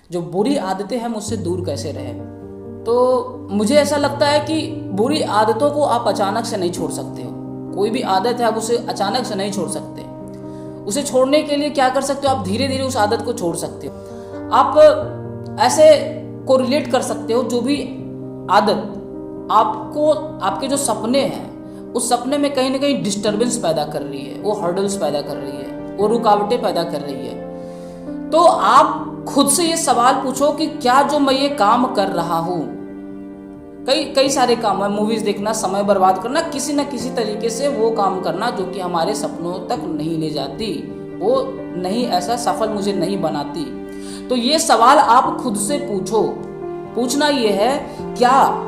जो बुरी आदतें हैं मुझसे दूर कैसे रहें। तो मुझे ऐसा लगता है कि बुरी आदतों को आप अचानक से नहीं छोड़ सकते हो। कोई भी आदत है आप उसे अचानक से नहीं छोड़ सकते। उसे छोड़ने के लिए क्या कर सकते हो, आप धीरे धीरे उस आदत को छोड़ सकते हो। आप ऐसे कोरिलेट कर सकते हो, जो भी आदत आपको, आपके जो सपने हैं उस सपने में कहीं ना कहीं डिस्टरबेंस पैदा कर रही है, वो हर्डल्स पैदा कर रही है, वो रुकावटें पैदा कर रही है, तो आप खुद से ये सवाल पूछो कि क्या जो मैं ये काम कर रहा हूँ, कई सारे काम है, मूवीज देखना, समय बर्बाद करना, किसी न किसी तरीके से वो काम करना जो कि हमारे सपनों तक नहीं ले जाती, वो नहीं, ऐसा सफल मुझे नहीं बनाती। तो ये सवाल आप खुद से पूछो। पूछना ये है, क्या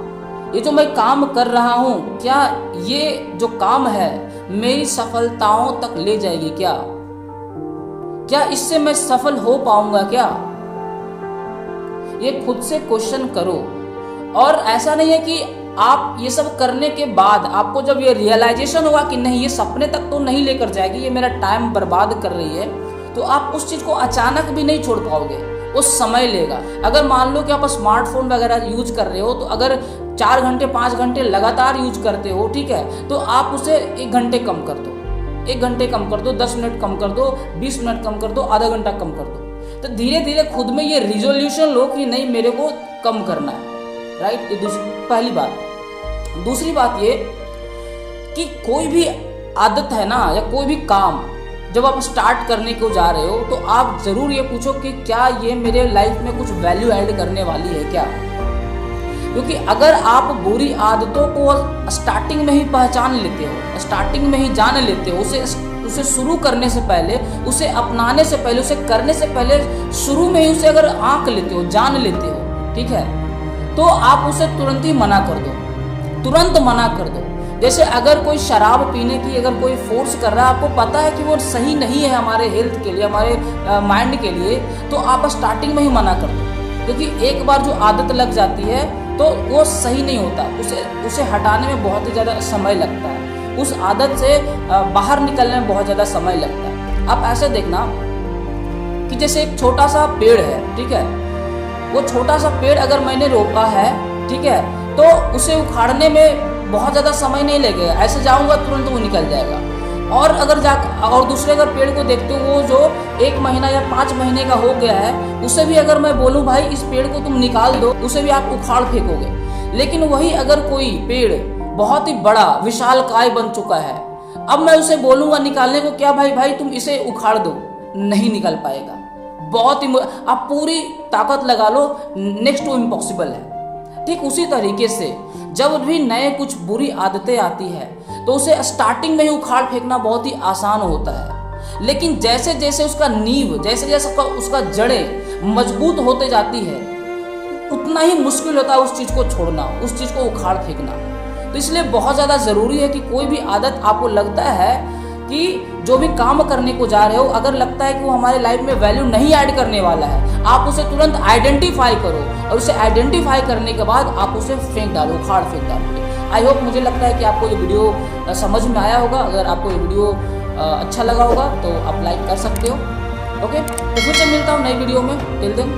ये जो मैं काम कर रहा हूँ, क्या ये जो काम है मेरी सफलताओं तक ले जाएगी, क्या इससे मैं सफल हो पाऊंगा क्या? ये खुद से क्वेश्चन करो। और ऐसा नहीं है कि आप ये सब करने के बाद आपको जब ये रियलाइजेशन होगा कि नहीं, ये सपने तक तो नहीं लेकर जाएगी, ये मेरा टाइम बर्बाद कर रही है, तो आप उस चीज को अचानक भी नहीं छोड़ पाओगे, वो समय लेगा। अगर मान लो कि आप स्मार्टफोन वगैरह यूज कर रहे हो, तो अगर 4 घंटे 5 घंटे लगातार यूज करते हो, ठीक है, तो आप उसे 1 घंटे कम कर दो, 1 घंटे कम कर दो, 10 मिनट कम कर दो, 20 मिनट कम कर दो, आधा घंटा कम कर दो। तो धीरे धीरे खुद में ये रिजोल्यूशन लो कि नहीं, मेरे को कम करना है, राइट। ये पहली बात। दूसरी बात ये कि कोई भी आदत है ना, या कोई भी काम जब आप स्टार्ट करने को जा रहे हो, तो आप जरूर ये पूछो कि क्या ये मेरे लाइफ में कुछ वैल्यू ऐड करने वाली है क्या। क्योंकि अगर आप बुरी आदतों को स्टार्टिंग में ही पहचान लेते हो, स्टार्टिंग में ही जान लेते हो, उसे शुरू करने से पहले, उसे अपनाने से पहले, उसे करने से पहले, शुरू में ही उसे अगर आंक लेते हो, जान लेते हो, ठीक है, तो आप उसे तुरंत ही मना कर दो, तुरंत मना कर दो। जैसे अगर कोई शराब पीने की अगर कोई फोर्स कर रहा है, आपको पता है कि वो सही नहीं है हमारे हेल्थ के लिए, हमारे माइंड के लिए, तो आप स्टार्टिंग में ही मना कर दो। क्योंकि एक बार जो आदत लग जाती है तो वो सही नहीं होता, उसे हटाने में बहुत ही ज़्यादा समय लगता है, उस आदत से बाहर निकलने में बहुत ज़्यादा समय लगता है। आप ऐसे देखना कि जैसे एक छोटा सा पेड़ है, ठीक है, वो छोटा सा पेड़ अगर मैंने रोपा है, ठीक है, तो उसे उखाड़ने में बहुत ज़्यादा समय नहीं लगेगा, ऐसे जाऊंगा तुरंत वो निकल जाएगा। और अगर और दूसरे अगर पेड़ को देखते हो, वो जो 1 महीना या 5 महीने का हो गया है, उसे भी अगर मैं बोलूँ भाई इस पेड़ को तुम निकाल दो, उसे भी आप उखाड़ फेंकोगे। लेकिन वही अगर कोई पेड़ बहुत ही बड़ा विशालकाय बन चुका है, अब मैं उसे बोलूँगा निकालने को, क्या भाई तुम इसे उखाड़ दो, नहीं निकल पाएगा, बहुत ही, आप पूरी ताकत लगा लो, नेक्स्ट टू इम्पॉसिबल है। ठीक उसी तरीके से जब भी नए कुछ बुरी आदतें आती है, तो उसे स्टार्टिंग में ही उखाड़ फेंकना बहुत ही आसान होता है, लेकिन जैसे जैसे उसका नींव, जैसे जैसे उसका जड़ें मजबूत होते जाती है, उतना ही मुश्किल होता है उस चीज़ को छोड़ना, उस चीज़ को उखाड़ फेंकना। तो इसलिए बहुत ज़्यादा ज़रूरी है कि कोई भी आदत आपको लगता है कि जो भी काम करने को जा रहे हो, अगर लगता है कि वो हमारे लाइफ में वैल्यू नहीं ऐड करने वाला है, आप उसे तुरंत आइडेंटिफाई करो, और उसे आइडेंटिफाई करने के बाद आप उसे फेंक डालो, उखाड़ फेंक डालो। आई होप, मुझे लगता है कि आपको ये वीडियो समझ में आया होगा। अगर आपको ये वीडियो अच्छा लगा होगा तो आप लाइक कर सकते हो। ओके, तो फिर से मिलता हूँ नई वीडियो में। Till then